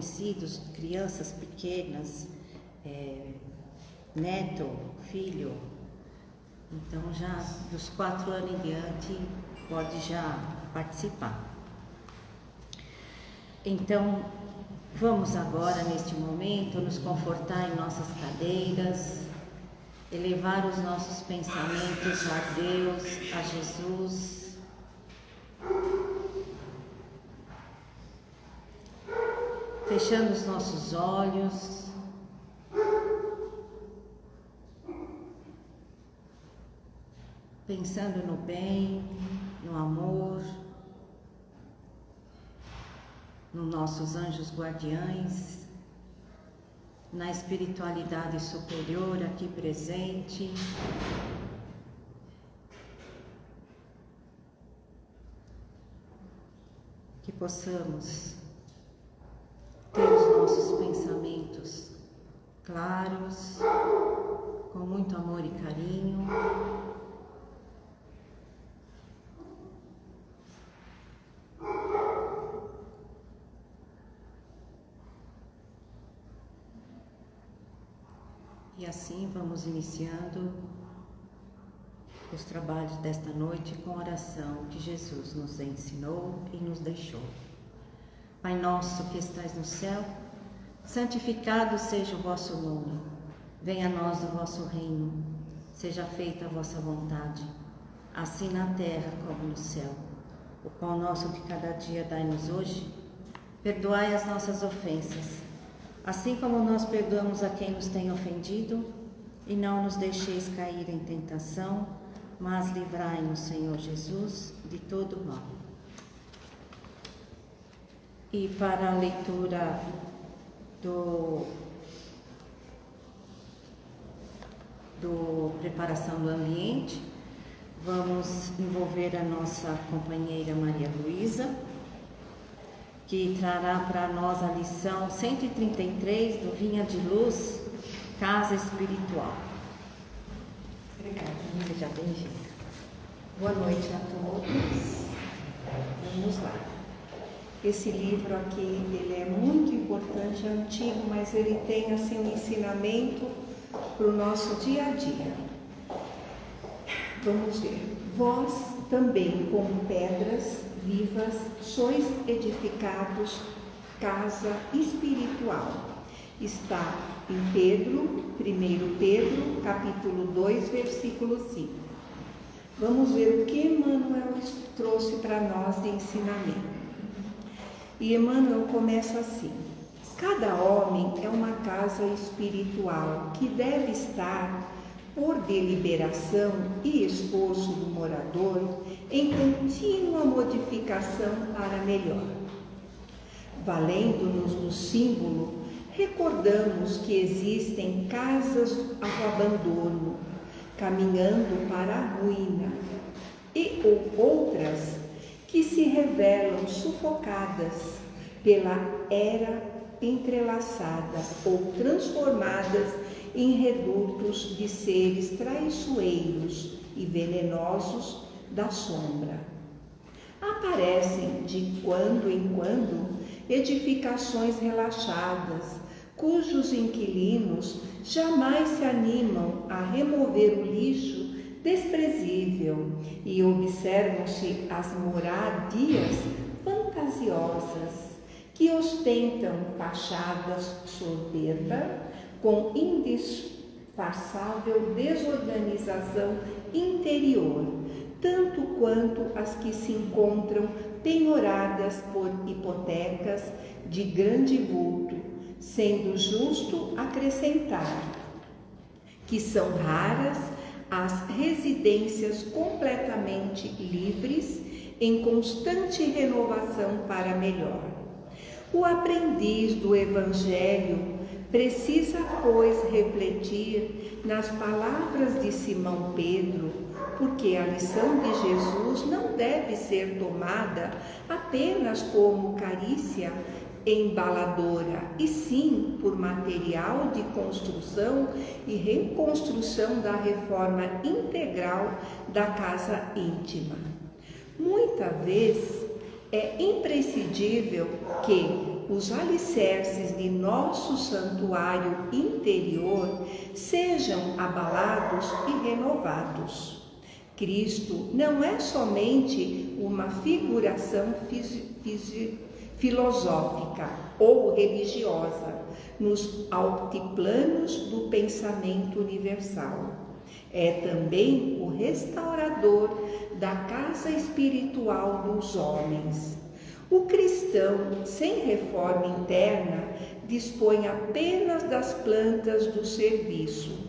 conhecidos, crianças pequenas, neto, filho, então já dos 4 anos em diante pode já participar. Então, vamos agora, neste momento, nos confortar em nossas cadeiras, elevar os nossos pensamentos a Deus, a Jesus. Fechando os nossos olhos. Pensando no bem, no amor, nos nossos anjos guardiães, na espiritualidade superior aqui presente. Que possamos ter os nossos pensamentos claros, com muito amor e carinho. E assim vamos iniciando os trabalhos desta noite com a oração que Jesus nos ensinou e nos deixou. Pai nosso que estais no céu, santificado seja o vosso nome. Venha a nós o vosso reino. Seja feita a vossa vontade, assim na terra como no céu. O pão nosso de cada dia dai-nos hoje. Perdoai as nossas ofensas, assim como nós perdoamos a quem nos tem ofendido, e não nos deixeis cair em tentação, mas livrai-nos, Senhor Jesus, de todo mal. E para a leitura do preparação do ambiente, vamos envolver a nossa companheira Maria Luísa, que trará para nós a lição 133 do Vinha de Luz, Casa Espiritual. Obrigada. Seja bem-vinda. Boa noite a todos. Vamos lá. Esse livro aqui, ele é muito importante, é antigo, mas ele tem assim um ensinamento para o nosso dia a dia. Vamos ver. Vós também, como pedras vivas, sois edificados casa espiritual. Está em Pedro, 1 Pedro, capítulo 2, versículo 5. Vamos ver o que Emmanuel trouxe para nós de ensinamento. E Emmanuel começa assim: cada homem é uma casa espiritual que deve estar, por deliberação e esforço do morador, em contínua modificação para melhor. Valendo-nos do símbolo, recordamos que existem casas ao abandono, caminhando para a ruína, e outras que se revelam sufocadas pela era entrelaçada ou transformadas em redutos de seres traiçoeiros e venenosos da sombra. Aparecem de quando em quando edificações relaxadas, cujos inquilinos jamais se animam a remover o lixo desprezível, e observam-se as moradias fantasiosas que ostentam fachadas soberbas com indisfarçável desorganização interior, tanto quanto as que se encontram penhoradas por hipotecas de grande vulto, sendo justo acrescentar que são raras as residências completamente livres, em constante renovação para melhor. O aprendiz do Evangelho precisa, pois, refletir nas palavras de Simão Pedro, porque a lição de Jesus não deve ser tomada apenas como carícia embaladora, e sim por material de construção e reconstrução da reforma integral da casa íntima. Muita vez é imprescindível que os alicerces de nosso santuário interior sejam abalados e renovados. Cristo não é somente uma figuração filosófica ou religiosa nos altiplanos do pensamento universal. É também o restaurador da casa espiritual dos homens. O cristão, sem reforma interna, dispõe apenas das plantas do serviço.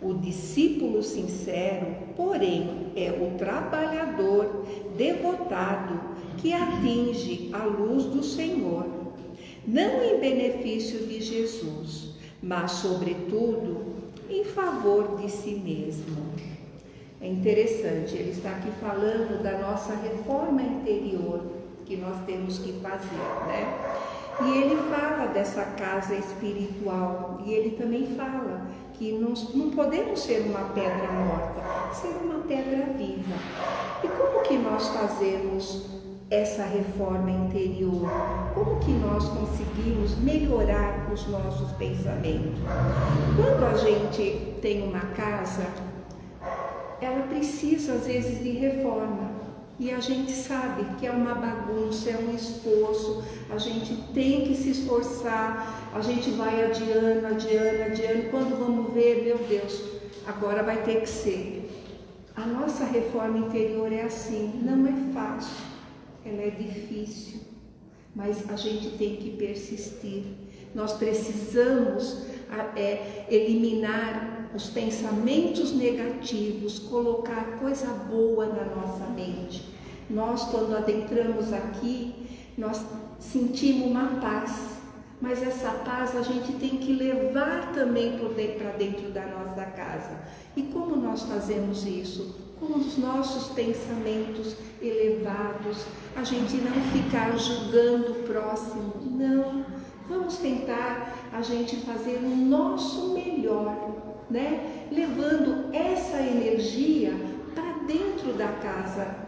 O discípulo sincero, porém, é o trabalhador devotado que atinge a luz do Senhor, não em benefício de Jesus, mas, sobretudo, em favor de si mesmo. É interessante, ele está aqui falando da nossa reforma interior que nós temos que fazer, né? E ele fala dessa casa espiritual, e ele também fala que nós não podemos ser uma pedra morta, ser uma pedra viva. E como que nós fazemos essa reforma interior? Como que nós conseguimos melhorar os nossos pensamentos? Quando a gente tem uma casa, ela precisa às vezes de reforma. E a gente sabe que é uma bagunça, é um esforço, a gente tem que se esforçar, a gente vai adiando, quando vamos ver, meu Deus, agora vai ter que ser. A nossa reforma interior é assim, não é fácil, ela é difícil, mas a gente tem que persistir. Nós precisamos eliminar os pensamentos negativos, colocar coisa boa na nossa mente. Nós, quando adentramos aqui, nós sentimos uma paz, mas essa paz a gente tem que levar também para dentro da nossa casa. E como nós fazemos isso? Com os nossos pensamentos elevados, a gente não ficar julgando o próximo, não. Vamos tentar a gente fazer o nosso melhor, né? Levando essa energia para dentro da casa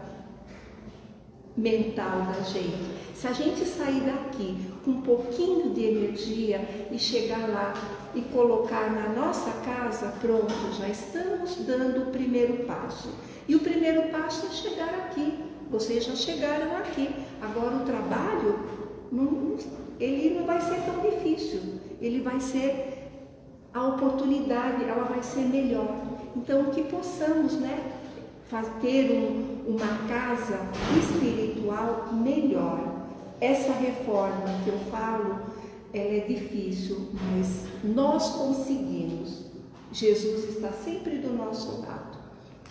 mental da gente. Se a gente sair daqui com um pouquinho de energia e chegar lá e colocar na nossa casa, pronto, já estamos dando o primeiro passo. E o primeiro passo é chegar aqui. Vocês já chegaram aqui. Agora o trabalho, ele não vai ser tão difícil. Ele vai ser a oportunidade, ela vai ser melhor. Então, que possamos, né, ter uma casa espiritual melhor. Essa reforma que eu falo, ela é difícil, mas nós conseguimos. Jesus está sempre do nosso lado.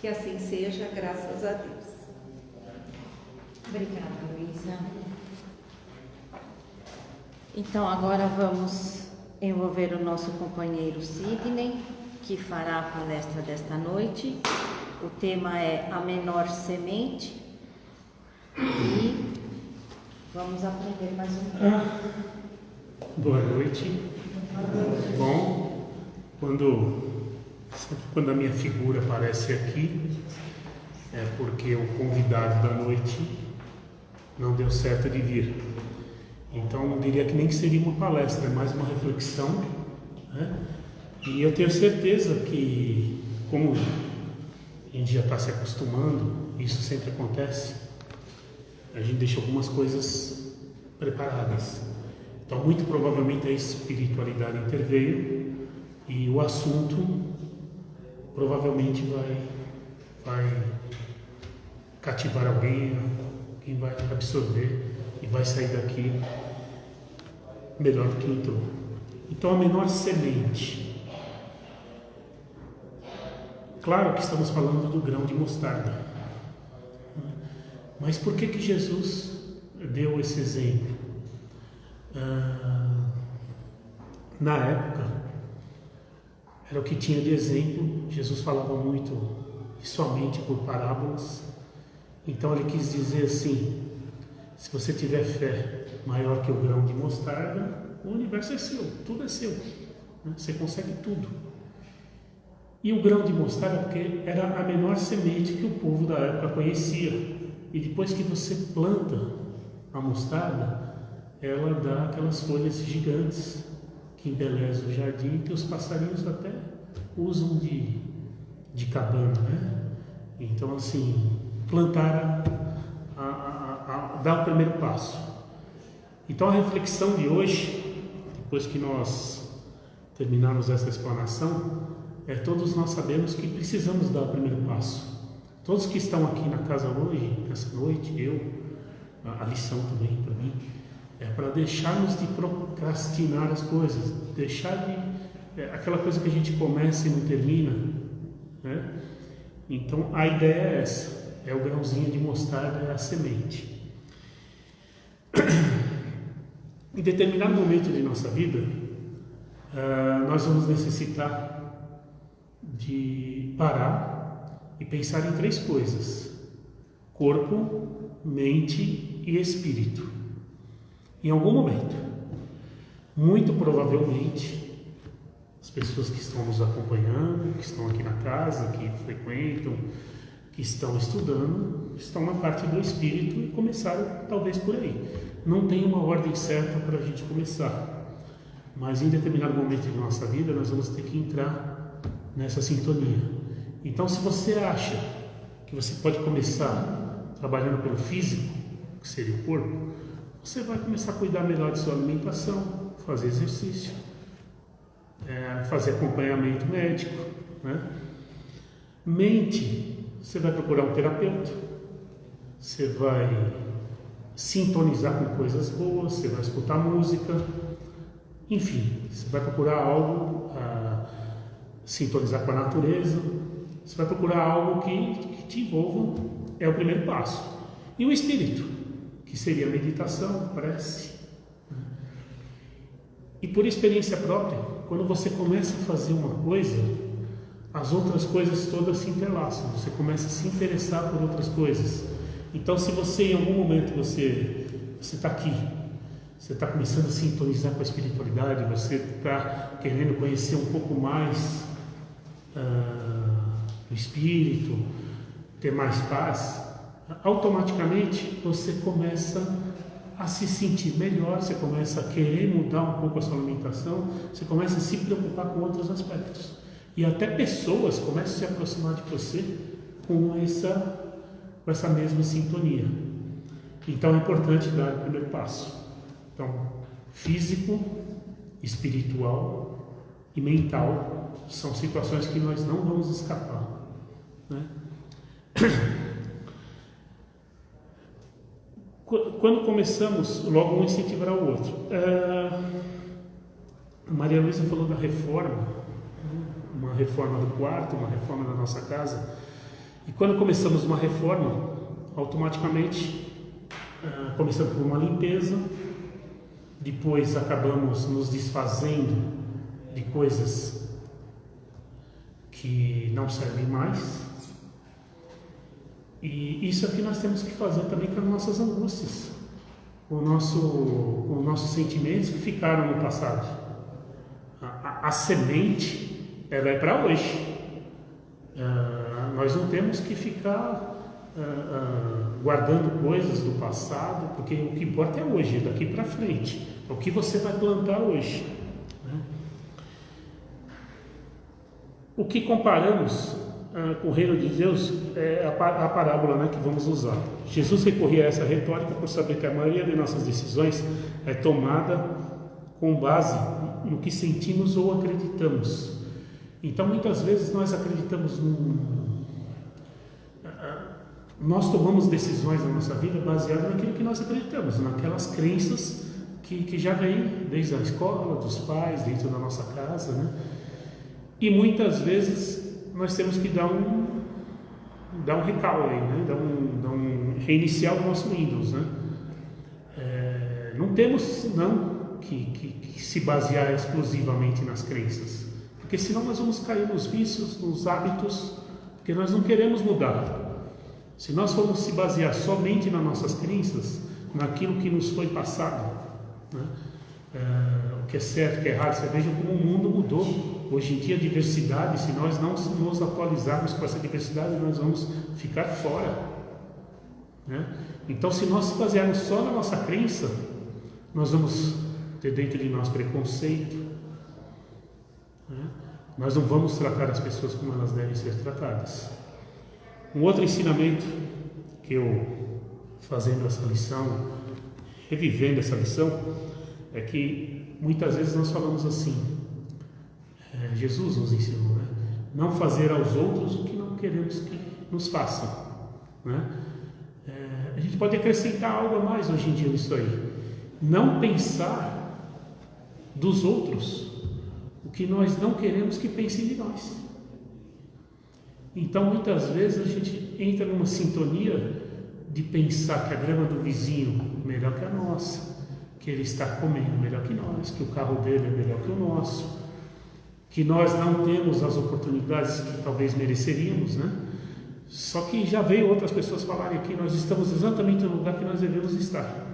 Que assim seja, graças a Deus. Obrigada, Luísa. Então, agora vamos envolver o nosso companheiro Sidney, que fará a palestra desta noite. O tema é a menor semente e vamos aprender mais um pouco. Boa noite. Bom, quando a minha figura aparece aqui, é porque o convidado da noite não deu certo de vir. Então, eu diria que nem que seria uma palestra, é mais uma reflexão, né? E eu tenho certeza que, como a gente já está se acostumando, isso sempre acontece, a gente deixa algumas coisas preparadas. Então, muito provavelmente a espiritualidade interveio e o assunto provavelmente vai cativar alguém, quem vai absorver e vai sair daqui melhor do que entrou. Então, a menor semente. Claro que estamos falando do grão de mostarda. Mas por que Jesus deu esse exemplo? Na época, era o que tinha de exemplo. Jesus falava muito e somente por parábolas. Então ele quis dizer assim: se você tiver fé maior que o grão de mostarda, o universo é seu, tudo é seu, né? Você consegue tudo. E o grão de mostarda, porque era a menor semente que o povo da época conhecia. E depois que você planta a mostarda, ela dá aquelas folhas gigantes que embelezam o jardim, que os passarinhos até usam de cabana, né? Então, assim, plantar, dar o primeiro passo. Então, a reflexão de hoje, depois que nós terminarmos essa explanação, todos nós sabemos que precisamos dar o primeiro passo. Todos que estão aqui na casa hoje, nessa noite, a lição também para mim, é para deixarmos de procrastinar as coisas, deixar de aquela coisa que a gente começa e não termina, né? Então a ideia é essa, é o grãozinho de mostarda, é a semente. Em determinado momento de nossa vida, nós vamos necessitar de parar e pensar em 3 coisas: corpo, mente e espírito. Em algum momento, muito provavelmente, as pessoas que estão nos acompanhando, que estão aqui na casa, que frequentam, que estão estudando, estão na parte do espírito e começaram talvez por aí. Não tem uma ordem certa para a gente começar, mas em determinado momento de nossa vida nós vamos ter que entrar nessa sintonia. Então, se você acha que você pode começar trabalhando pelo físico, que seria o corpo, você vai começar a cuidar melhor de sua alimentação, fazer exercício, fazer acompanhamento médico, né? Mente, você vai procurar um terapeuta, você vai sintonizar com coisas boas, você vai escutar música, enfim, você vai procurar algo, sintonizar com a natureza, você vai procurar algo que te envolva, é o primeiro passo. E o espírito, que seria a meditação, prece. E por experiência própria, quando você começa a fazer uma coisa, as outras coisas todas se entrelaçam, você começa a se interessar por outras coisas. Então, se você em algum momento você está aqui, você está começando a sintonizar com a espiritualidade, você está querendo conhecer um pouco mais do espírito, ter mais paz, automaticamente você começa a se sentir melhor, você começa a querer mudar um pouco a sua alimentação, você começa a se preocupar com outros aspectos. E até pessoas começam a se aproximar de você com essa mesma sintonia. Então é importante dar o primeiro passo. Então, físico, espiritual e mental são situações que nós não vamos escapar, né? Quando começamos, logo um incentivará o outro. A Maria Luísa falou da reforma, uma reforma do quarto, uma reforma da nossa casa. E quando começamos uma reforma, automaticamente começamos por uma limpeza, depois acabamos nos desfazendo de coisas que não servem mais. E isso é que nós temos que fazer também com as nossas angústias, com os nossos sentimentos que ficaram no passado. A semente, ela é para hoje. Nós não temos que ficar guardando coisas do passado, porque o que importa é hoje, é daqui para frente. É o que você vai plantar hoje, né? O que comparamos com o reino de Deus é a parábola, né, que vamos usar. Jesus recorria a essa retórica por saber que a maioria de nossas decisões é tomada com base no que sentimos ou acreditamos. Então, muitas vezes nós acreditamos nós tomamos decisões na nossa vida baseadas naquilo que nós acreditamos, naquelas crenças que já vêm desde a escola, dos pais, dentro da nossa casa, né? E muitas vezes nós temos que dar um recall aí, né? Reiniciar o nosso Windows, né? Não temos que se basear exclusivamente nas crenças, porque senão nós vamos cair nos vícios, nos hábitos, porque nós não queremos mudar. Se nós formos se basear somente nas nossas crenças, naquilo que nos foi passado, né? O que é certo, o que é errado, você veja como o mundo mudou. Hoje em dia, a diversidade, se nós não nos atualizarmos com essa diversidade, nós vamos ficar fora, né? Então, se nós se basearmos só na nossa crença, nós vamos ter dentro de nós preconceito, né? Nós não vamos tratar as pessoas como elas devem ser tratadas. Um outro ensinamento que eu, fazendo essa lição, revivendo essa lição, é que muitas vezes nós falamos assim, Jesus nos ensinou, né? Não fazer aos outros o que não queremos que nos façam, né? A gente pode acrescentar algo a mais hoje em dia nisso aí. Não pensar dos outros o que nós não queremos que pensem de nós. Então muitas vezes a gente entra numa sintonia de pensar que a grama do vizinho é melhor que a nossa, que ele está comendo melhor que nós, que o carro dele é melhor que o nosso, que nós não temos as oportunidades que talvez mereceríamos, né? Só que já veio outras pessoas falarem aqui, nós estamos exatamente no lugar que nós devemos estar.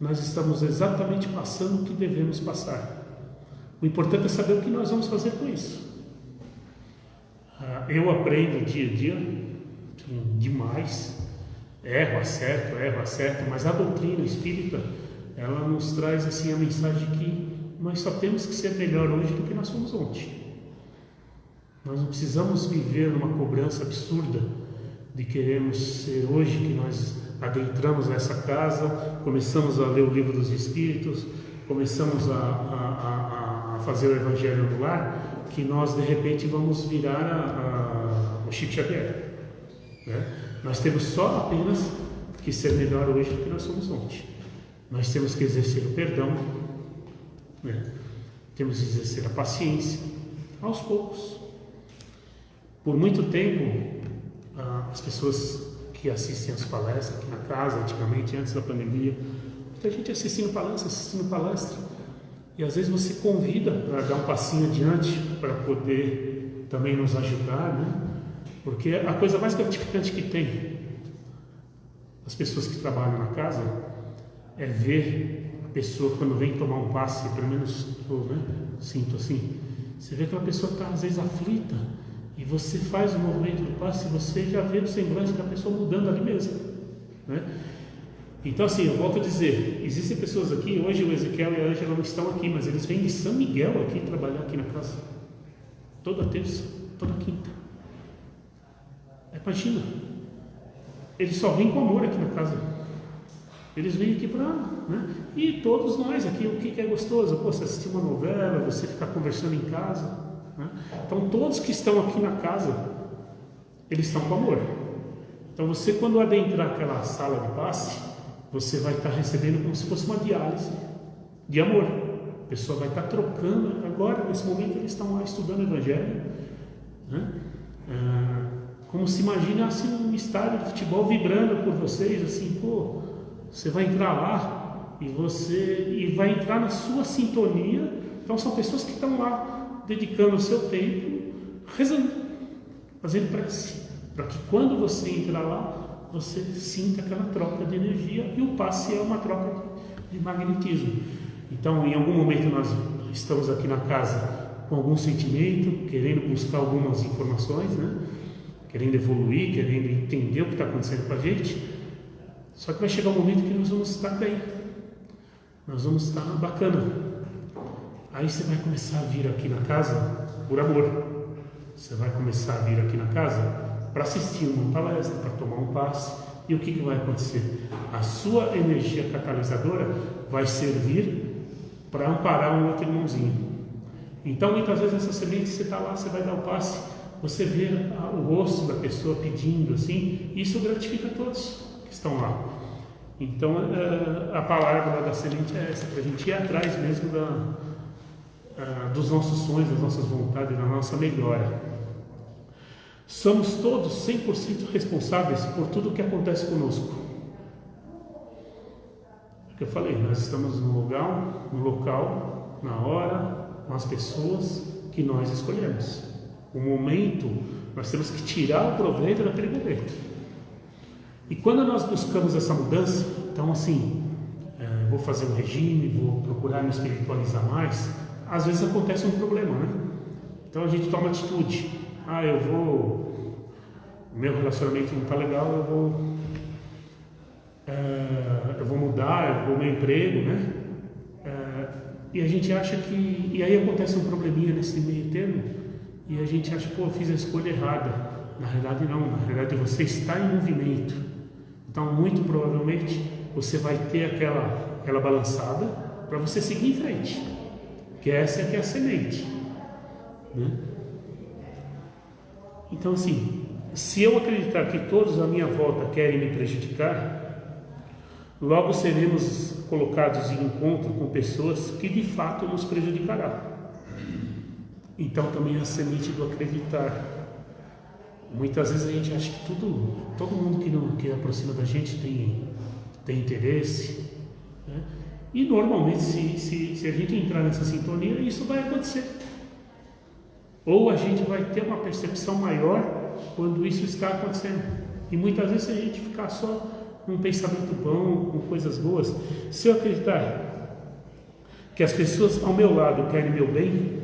Nós estamos exatamente passando o que devemos passar. O importante é saber o que nós vamos fazer com isso. Eu aprendo dia a dia, demais, erro, acerto, mas a doutrina espírita, ela nos traz assim a mensagem de que nós só temos que ser melhor hoje do que nós fomos ontem. Nós não precisamos viver numa cobrança absurda de queremos ser hoje que nós adentramos nessa casa, começamos a ler o livro dos Espíritos, começamos a fazer o Evangelho no lar, que nós de repente vamos virar o Chico Xavier, né? Nós temos só apenas que ser melhor hoje do que nós somos ontem. Nós temos que exercer o perdão, né? Temos que exercer a paciência, aos poucos. Por muito tempo, as pessoas que assistem as palestras aqui na casa, antigamente, antes da pandemia, muita gente assistindo palestra, e às vezes você convida para dar um passinho adiante, para poder também nos ajudar, né? Porque a coisa mais gratificante que tem as pessoas que trabalham na casa é ver a pessoa quando vem tomar um passe, pelo menos eu, né, sinto assim, você vê que a pessoa está às vezes aflita, e você faz o movimento do passe e você já vê o semblante da pessoa mudando ali mesmo, né? Então assim, eu volto a dizer, existem pessoas aqui, hoje o Ezequiel e a Ângela não estão aqui, mas eles vêm de São Miguel aqui trabalhar aqui na casa, toda terça, toda quinta. Imagina, eles só vêm com amor aqui na casa, eles vêm aqui para, né? E todos nós aqui, o que é gostoso? Pô, você assistir uma novela, você ficar conversando em casa, né? Então todos que estão aqui na casa, eles estão com amor. Então você, quando adentrar aquela sala de passe, você vai estar recebendo como se fosse uma diálise de amor. A pessoa vai estar trocando. Agora, nesse momento, eles estão lá estudando o Evangelho, né? Como se imaginasse um estádio de futebol vibrando por vocês, assim, pô, você vai entrar lá e vai entrar na sua sintonia. Então são pessoas que estão lá dedicando o seu tempo, rezando, fazendo prece, para que quando você entrar lá, você sinta aquela troca de energia, e o passe é uma troca de magnetismo. Então, em algum momento nós estamos aqui na casa com algum sentimento, querendo buscar algumas informações, né? Querendo evoluir, querendo entender o que está acontecendo com a gente. Só que vai chegar um momento que nós vamos estar bem, nós vamos estar bacana. Aí você vai começar a vir aqui na casa por amor. Você vai começar a vir aqui na casa para assistir uma palestra, para tomar um passe. E o que vai acontecer? A sua energia catalisadora vai servir para amparar um outro irmãozinho. Então, muitas vezes essa semente, você está lá, você vai dar o passe, você vê o rosto da pessoa pedindo assim, e isso gratifica todos que estão lá. Então, a palavra da semente é essa, para a gente ir atrás mesmo dos nossos sonhos, das nossas vontades, da nossa melhora. Somos todos 100% responsáveis por tudo o que acontece conosco. É o que eu falei, nós estamos no local, na hora, com as pessoas que nós escolhemos. O momento, nós temos que tirar o proveito daquele momento. E quando nós buscamos essa mudança, então assim, vou fazer um regime, vou procurar me espiritualizar mais, às vezes acontece um problema, né? Então a gente toma atitude. O meu relacionamento não está legal, eu vou mudar, eu vou meu emprego, né? E a gente acha que... E aí acontece um probleminha nesse meio termo, e a gente acha, pô, eu fiz a escolha errada. Na realidade não, na realidade você está em movimento. Então, muito provavelmente, você vai ter aquela balançada para você seguir em frente. Que essa é a semente. Né? Então, assim, se eu acreditar que todos à minha volta querem me prejudicar, logo seremos colocados em encontro com pessoas que de fato nos prejudicará. Então também a semente do acreditar. Muitas vezes a gente acha que todo mundo que aproxima da gente tem interesse, né? E normalmente se a gente entrar nessa sintonia, isso vai acontecer. Ou a gente vai ter uma percepção maior quando isso está acontecendo. E muitas vezes se a gente ficar só com um pensamento bom, com coisas boas, se eu acreditar que as pessoas ao meu lado querem meu bem,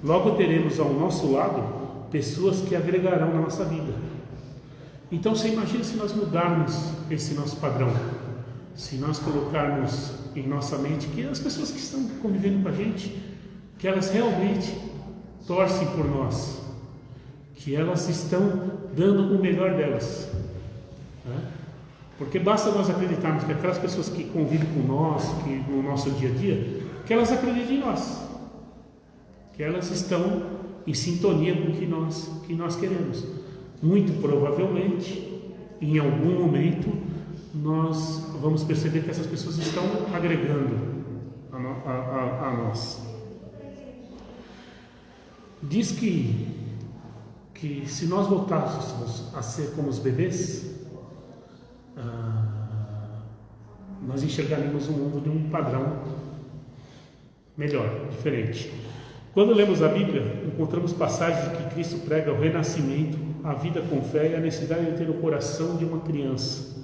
logo teremos ao nosso lado pessoas que agregarão na nossa vida. Então você imagina se nós mudarmos esse nosso padrão, se nós colocarmos em nossa mente que as pessoas que estão convivendo com a gente, que elas realmente torcem por nós, que elas estão dando o melhor delas, né? Porque basta nós acreditarmos que aquelas pessoas que convivem com nós, que no nosso dia a dia, que elas acreditem em nós, que elas estão em sintonia com o que nós queremos. Muito provavelmente, em algum momento, nós vamos perceber que essas pessoas estão agregando a nós. Diz que se nós voltássemos a ser como os bebês, nós enxergaríamos o mundo de um padrão melhor, diferente. Quando lemos a Bíblia, encontramos passagens em que Cristo prega o renascimento, a vida com fé e a necessidade de ter o coração de uma criança.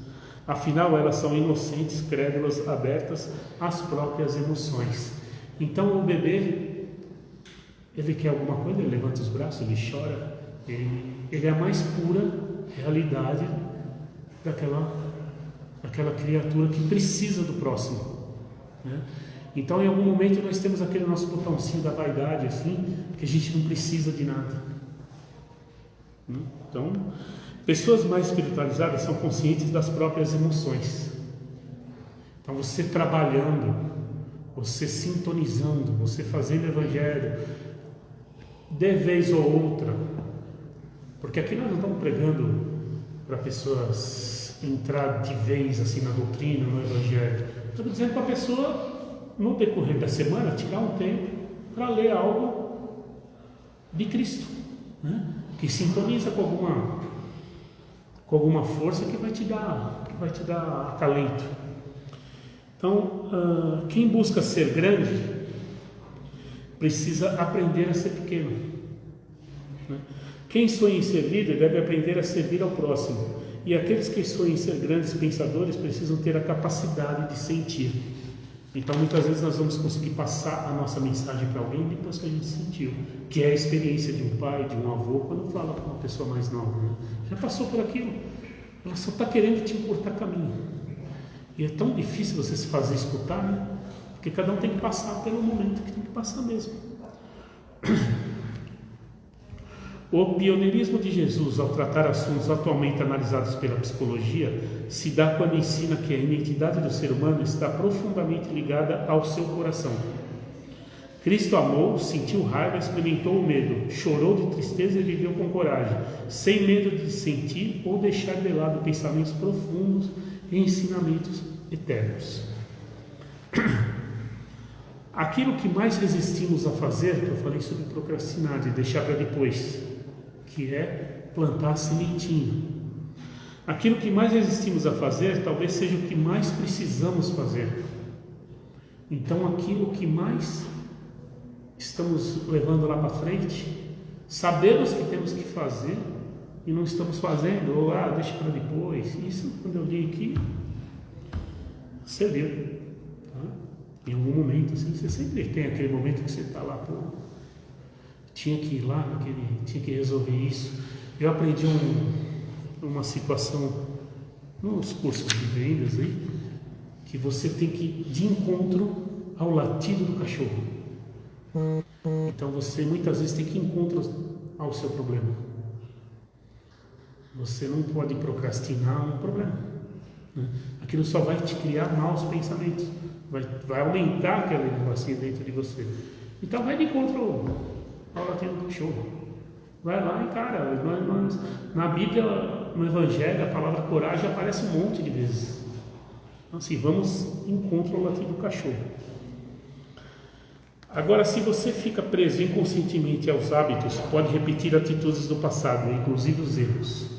Afinal, elas são inocentes, crédulas, abertas às próprias emoções. Então, o bebê, ele quer alguma coisa, ele levanta os braços, ele chora, ele é a mais pura realidade daquela criatura que precisa do próximo, né? Então, em algum momento, nós temos aquele nosso botãozinho da vaidade, assim, que a gente não precisa de nada. Então, pessoas mais espiritualizadas são conscientes das próprias emoções. Então, você trabalhando, você sintonizando, você fazendo evangelho, de vez ou outra, porque aqui nós não estamos pregando para pessoas entrar de vez assim na doutrina, no evangelho. Estamos dizendo para a pessoa, no decorrer da semana, tirar um tempo para ler algo de Cristo, né? Que sintoniza com alguma força que vai te dar acalento. Então, quem busca ser grande precisa aprender a ser pequeno, né? Quem sonha em ser líder deve aprender a servir ao próximo, e aqueles que sonham em ser grandes pensadores precisam ter a capacidade de sentir. Então, muitas vezes nós vamos conseguir passar a nossa mensagem para alguém depois que a gente sentiu, que é a experiência de um pai, de um avô, quando fala com uma pessoa mais nova, né? Já passou por aquilo, ela só está querendo te encurtar caminho. E é tão difícil você se fazer escutar, né? Porque cada um tem que passar pelo momento que tem que passar mesmo. O pioneirismo de Jesus ao tratar assuntos atualmente analisados pela psicologia se dá quando ensina que a identidade do ser humano está profundamente ligada ao seu coração. Cristo amou, sentiu raiva, experimentou o medo, chorou de tristeza e viveu com coragem, sem medo de sentir ou deixar de lado pensamentos profundos e ensinamentos eternos. Aquilo que mais resistimos a fazer, que eu falei sobre procrastinar, de deixar para depois, que é plantar a sementinha. Aquilo que mais resistimos a fazer, talvez seja o que mais precisamos fazer. Então, aquilo que mais estamos levando lá para frente, sabemos que temos que fazer e não estamos fazendo, ou deixa para depois. Isso, quando eu li aqui, serviu, tá? Em algum momento, assim, você sempre tem aquele momento que você está lá, pô, tinha que ir lá, tinha que resolver isso. Eu aprendi uma situação nos cursos de vendas aí, que você tem que ir de encontro ao latido do cachorro. Então você muitas vezes tem que encontrar ao seu problema. Você não pode procrastinar um problema, né? Aquilo só vai te criar maus pensamentos, vai aumentar aquele negocinho dentro de você. Então vai de encontro ao latido do cachorro. Vai lá e cara, na Bíblia, no Evangelho, a palavra coragem aparece um monte de vezes. Então assim, vamos de encontro ao latido do cachorro. Agora, se você fica preso inconscientemente aos hábitos, pode repetir atitudes do passado, inclusive os erros.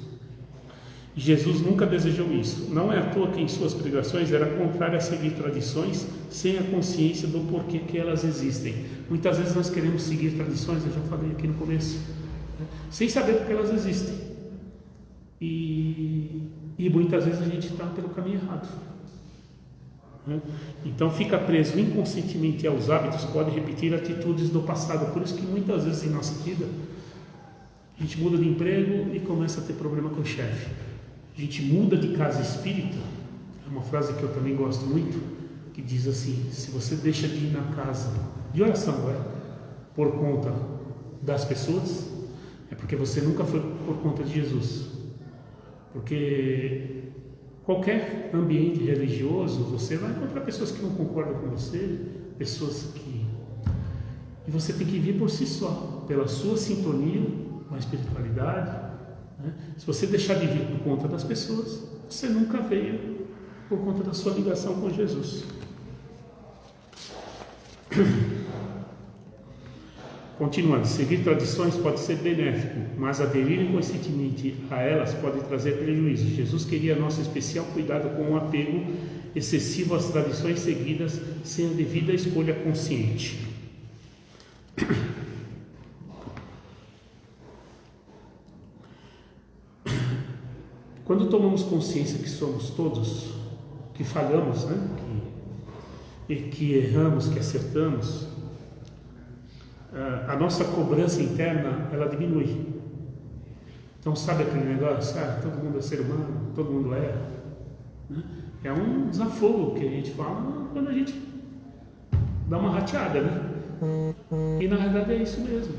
Jesus nunca desejou isso. Não é à toa que em suas pregações era contrário a seguir tradições sem a consciência do porquê que elas existem. Muitas vezes nós queremos seguir tradições, eu já falei aqui no começo, né? Sem saber porque elas existem. E muitas vezes a gente está pelo caminho errado. Então fica preso inconscientemente aos hábitos, pode repetir atitudes do passado. Por isso que muitas vezes em nossa vida a gente muda de emprego e começa a ter problema com o chefe. A gente muda de casa espírita. É uma frase que eu também gosto muito, que diz assim: se você deixa de ir na casa de oração por conta das pessoas, é porque você nunca foi por conta de Jesus. Porque qualquer ambiente religioso, você vai encontrar pessoas que não concordam com você, pessoas que... E você tem que vir por si só, pela sua sintonia com a espiritualidade, né? Se você deixar de vir por conta das pessoas, você nunca veio por conta da sua ligação com Jesus. Continuando, seguir tradições pode ser benéfico, mas aderir inconscientemente a elas pode trazer prejuízo. Jesus queria nosso especial cuidado com o apego excessivo às tradições seguidas sem a devida escolha consciente. Quando tomamos consciência que somos todos, que falhamos, né? que erramos, que acertamos, a nossa cobrança interna, ela diminui. Então sabe aquele negócio, todo mundo é ser humano, todo mundo erra, né? É um desafogo que a gente fala quando a gente dá uma rateada, né? E na verdade é isso mesmo,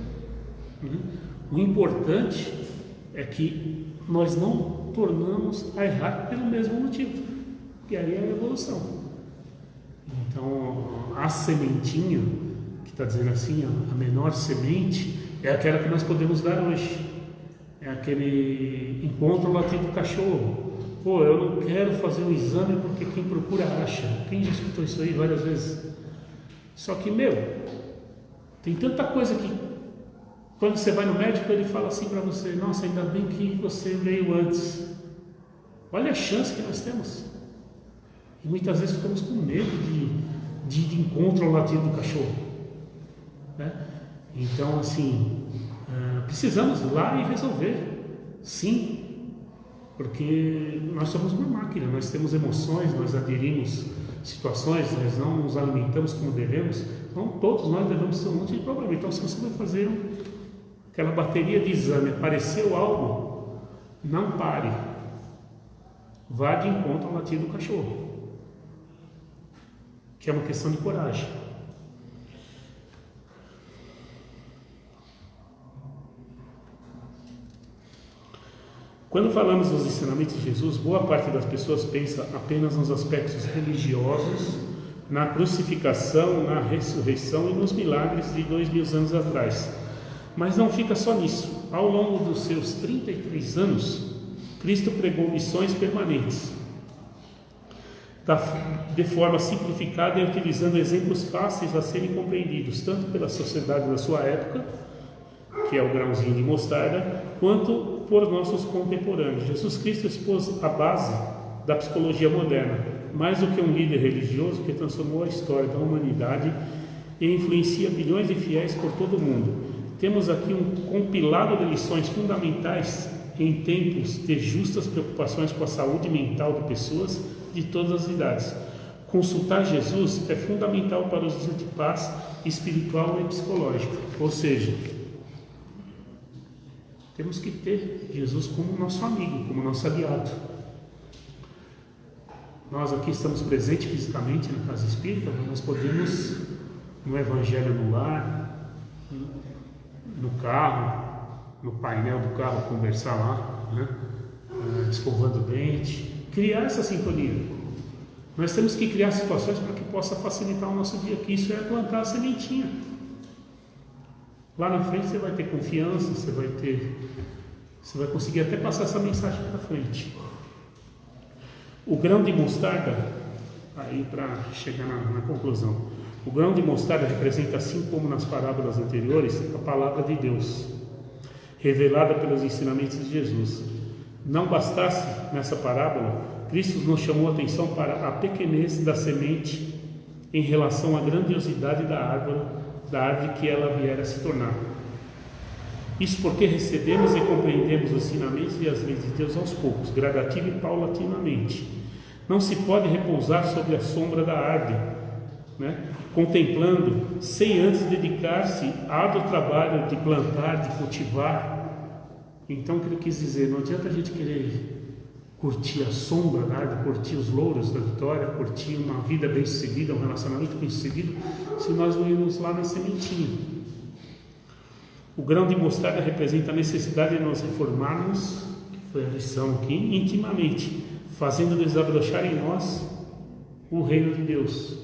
né? O importante é que nós não tornamos a errar pelo mesmo motivo, que aí é a evolução. Então a sementinha está dizendo assim, a menor semente é aquela que nós podemos dar hoje. É aquele encontro latido do cachorro. Pô, eu não quero fazer um exame porque quem procura acha. Quem já escutou isso aí várias vezes? Só que, tem tanta coisa que quando você vai no médico ele fala assim para você: nossa, ainda bem que você veio antes. Olha a chance que nós temos. E muitas vezes ficamos com medo de encontro ao latido do cachorro, né? Então assim, precisamos ir lá e resolver, sim, porque nós somos uma máquina, nós temos emoções, nós aderimos situações, nós não nos alimentamos como devemos, então todos nós devemos ter um monte de problema. Então se você vai fazer aquela bateria de exame, apareceu algo, não pare, vá de encontro ao latido do cachorro, que é uma questão de coragem. Quando falamos dos ensinamentos de Jesus, boa parte das pessoas pensa apenas nos aspectos religiosos, na crucificação, na ressurreição e nos milagres de 2000 anos atrás. Mas não fica só nisso. Ao longo dos seus 33 anos, Cristo pregou lições permanentes, de forma simplificada e utilizando exemplos fáceis a serem compreendidos, tanto pela sociedade da sua época, que é o grãozinho de mostarda, quanto por nossos contemporâneos. Jesus Cristo expôs a base da psicologia moderna, mais do que um líder religioso que transformou a história da humanidade e influencia bilhões de fiéis por todo o mundo. Temos aqui um compilado de lições fundamentais em tempos de justas preocupações com a saúde mental de pessoas de todas as idades. Consultar Jesus é fundamental para os dias de paz espiritual e psicológico, ou seja, temos que ter Jesus como nosso amigo, como nosso aliado. Nós aqui estamos presentes fisicamente na casa espírita, mas nós podemos, no evangelho no lar, no carro, no painel do carro, conversar lá, né? Escovando o dente, criar essa sintonia. Nós temos que criar situações para que possa facilitar o nosso dia, que isso é plantar a sementinha. Lá na frente você vai ter confiança, você vai conseguir até passar essa mensagem para frente. O grão de mostarda, aí para chegar na conclusão, o grão de mostarda representa, assim como nas parábolas anteriores, a palavra de Deus, revelada pelos ensinamentos de Jesus. Não bastasse nessa parábola, Cristo nos chamou a atenção para a pequenez da semente em relação à grandiosidade da árvore que ela vier a se tornar. Isso porque recebemos e compreendemos os ensinamentos e as leis de Deus aos poucos, gradativo e paulatinamente. Não se pode repousar sobre a sombra da árvore, né? Contemplando, sem antes dedicar-se árduo trabalho de plantar, de cultivar. Então, o que eu quis dizer, não adianta a gente querer curtir a sombra da árvore, curtir os louros da vitória, curtir uma vida bem-sucedida, um relacionamento bem-sucedido, se nós não irmos lá na sementinha. O grão de mostarda representa a necessidade de nos reformarmos, que foi a lição aqui, intimamente, fazendo desabrochar em nós o reino de Deus.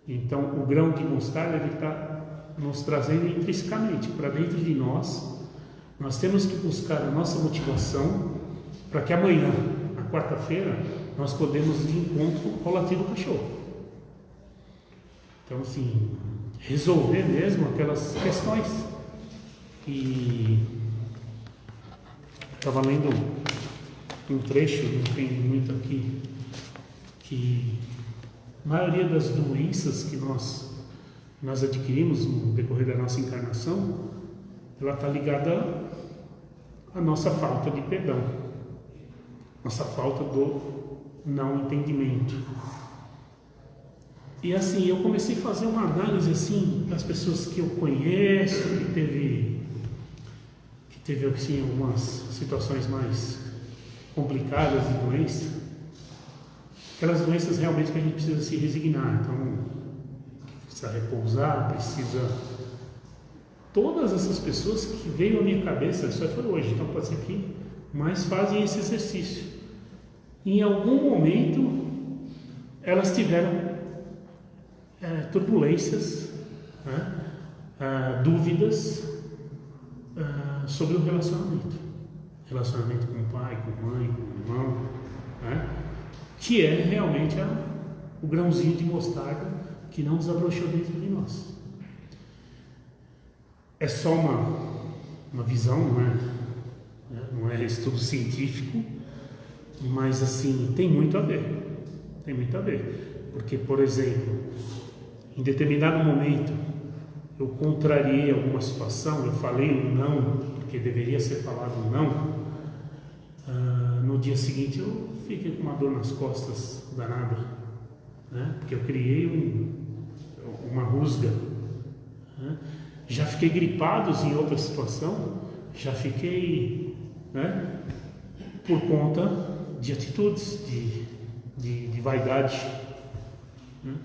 Então, o grão de mostarda ele está nos trazendo intrinsecamente para dentro de nós. Nós temos que buscar a nossa motivação para que amanhã, na quarta-feira, nós podemos ir de encontro ao latir do cachorro. Então, assim, resolver mesmo aquelas questões. E estava lendo um trecho, não tem muito aqui, que a maioria das doenças que nós adquirimos no decorrer da nossa encarnação, ela está ligada à nossa falta de perdão, nossa falta do não entendimento. E assim, eu comecei a fazer uma análise assim das pessoas que eu conheço, que teve assim, algumas situações mais complicadas de doença, aquelas doenças realmente que a gente precisa se resignar. Então, precisa repousar, precisa... Todas essas pessoas que veio à minha cabeça, isso foi hoje, então pode ser aqui, mas fazem esse exercício. Em algum momento, elas tiveram turbulências, né? Dúvidas sobre o relacionamento com o pai, com a mãe, com o irmão, né? Que é realmente o grãozinho de mostarda que não desabrochou dentro de nós. É só uma visão, não é estudo científico, mas assim, tem muito a ver, porque, por exemplo, em determinado momento eu contrariei alguma situação, eu falei um não, porque deveria ser falado um não, no dia seguinte eu fiquei com uma dor nas costas danada, né? Porque eu criei uma rusga, né? Já fiquei gripado em outra situação, já fiquei, né? Por conta de atitudes, de vaidade, né?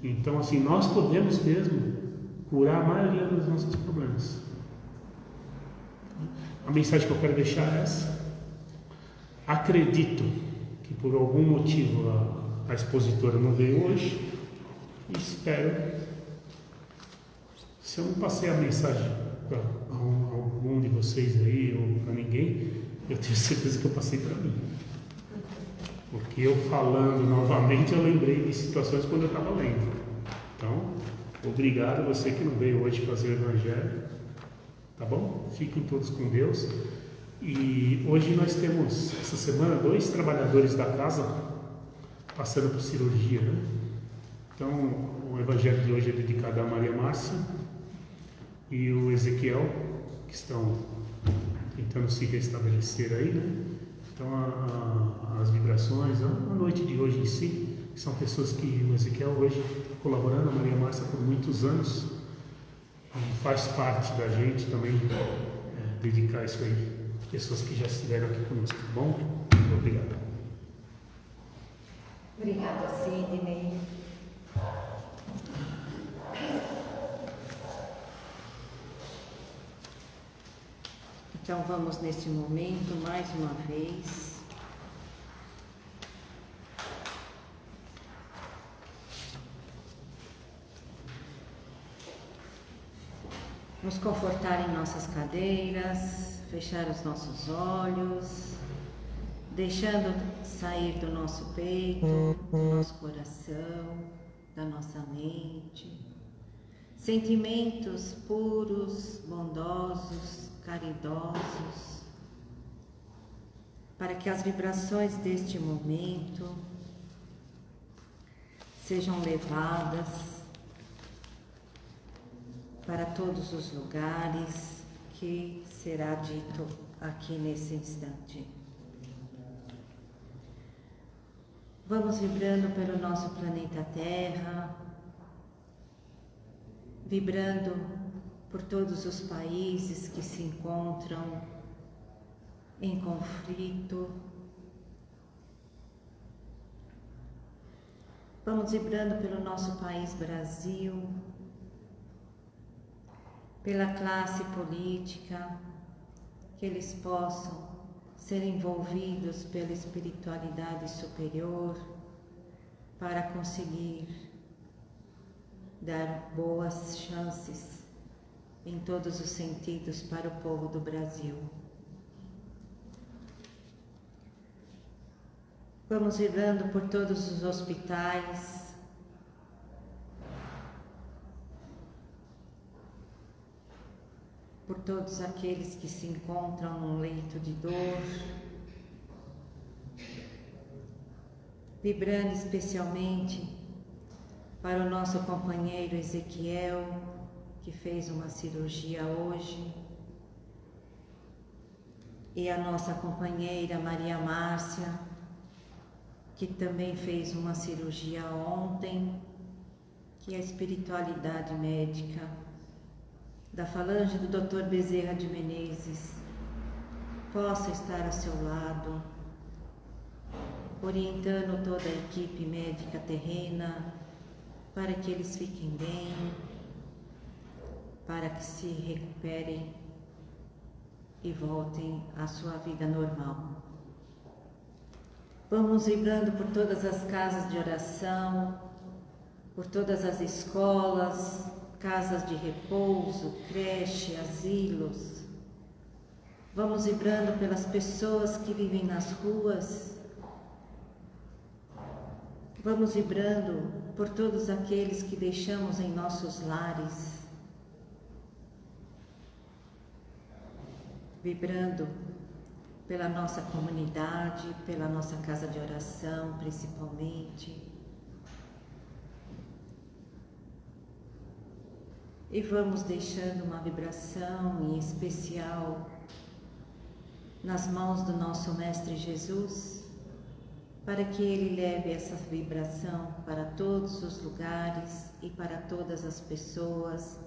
Então, assim, nós podemos mesmo curar a maioria dos nossos problemas. A mensagem que eu quero deixar é essa. Acredito que por algum motivo a expositora não veio hoje, e espero, se eu não passei a mensagem para algum de vocês aí ou para ninguém, eu tenho certeza que eu passei para mim, porque eu falando novamente eu lembrei de situações quando eu estava lendo. Então, obrigado a você que não veio hoje fazer o Evangelho, tá bom? Fiquem todos com Deus. E hoje nós temos, essa semana, 2 trabalhadores da casa passando por cirurgia, né? Então, o Evangelho de hoje é dedicado a Maria Márcia e o Ezequiel, que estão tentando se restabelecer aí, né? Então, as vibrações, a noite de hoje em si, que são pessoas que o Ezequiel hoje está colaborando, a Maria Márcia por muitos anos, e faz parte da gente também dedicar isso aí. Pessoas que já estiveram aqui conosco, tá bom? Obrigado. Obrigada, Sidney. Então vamos neste momento, mais uma vez, nos confortar em nossas cadeiras, fechar os nossos olhos, deixando sair do nosso peito, do nosso coração, da nossa mente, sentimentos puros, bondosos, caridosos, para que as vibrações deste momento sejam levadas para todos os lugares que será dito aqui nesse instante. Vamos vibrando pelo nosso planeta Terra, vibrando por todos os países que se encontram em conflito. Vamos vibrando pelo nosso país Brasil, pela classe política, que eles possam ser envolvidos pela espiritualidade superior para conseguir dar boas chances em todos os sentidos para o povo do Brasil. Vamos vibrando por todos os hospitais, por todos aqueles que se encontram num leito de dor, vibrando especialmente para o nosso companheiro Ezequiel, que fez uma cirurgia hoje, e a nossa companheira Maria Márcia, que também fez uma cirurgia ontem, que a espiritualidade médica da falange do Dr. Bezerra de Menezes possa estar ao seu lado, orientando toda a equipe médica terrena para que eles fiquem bem, para que se recuperem e voltem à sua vida normal. Vamos vibrando por todas as casas de oração, por todas as escolas, casas de repouso, creche, asilos. Vamos vibrando pelas pessoas que vivem nas ruas. Vamos vibrando por todos aqueles que deixamos em nossos lares. Vibrando pela nossa comunidade, pela nossa casa de oração, principalmente. E vamos deixando uma vibração em especial nas mãos do nosso Mestre Jesus, para que Ele leve essa vibração para todos os lugares e para todas as pessoas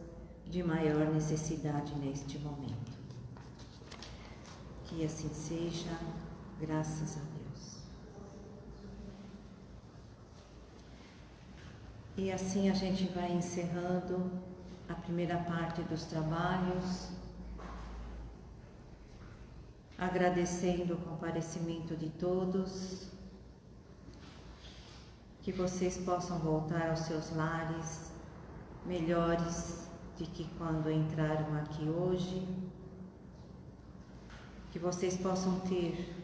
de maior necessidade neste momento. Que assim seja, graças a Deus. E assim a gente vai encerrando a primeira parte dos trabalhos, agradecendo o comparecimento de todos, que vocês possam voltar aos seus lares melhores do que quando entraram aqui hoje, que vocês possam ter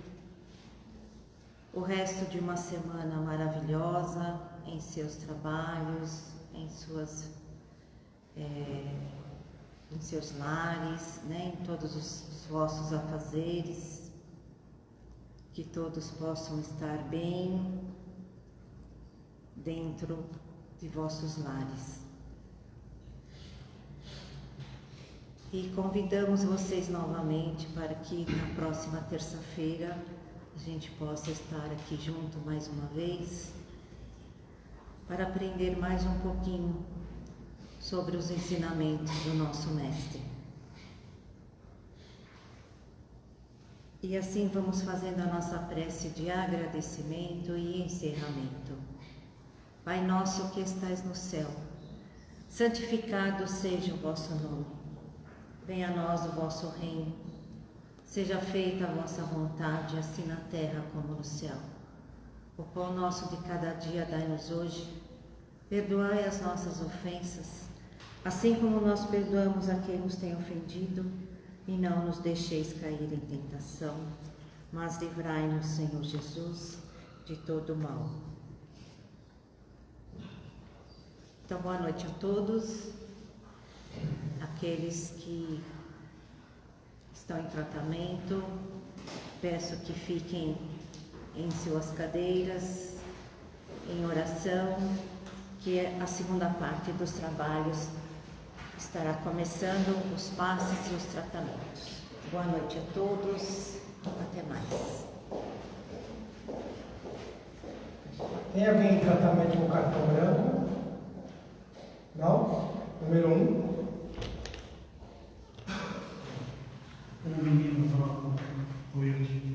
o resto de uma semana maravilhosa em seus trabalhos, em seus lares, né, em todos os vossos afazeres, que todos possam estar bem dentro de vossos lares. E convidamos vocês novamente para que na próxima terça-feira a gente possa estar aqui junto mais uma vez, para aprender mais um pouquinho sobre os ensinamentos do nosso Mestre. E assim vamos fazendo a nossa prece de agradecimento e encerramento. Pai nosso que estais no céu, santificado seja o vosso nome. Venha a nós o vosso reino. Seja feita a vossa vontade, assim na terra como no céu. O pão nosso de cada dia dai-nos hoje. Perdoai as nossas ofensas, assim como nós perdoamos a quem nos tem ofendido. E não nos deixeis cair em tentação, mas livrai-nos, Senhor Jesus, de todo mal. Então, boa noite a todos. Aqueles que estão em tratamento, peço que fiquem em suas cadeiras, em oração, que a segunda parte dos trabalhos estará começando os passes e os tratamentos. Boa noite a todos, até mais. Tem alguém em tratamento com cartão branco? Não? Número 1. Um menino falou, foi aqui.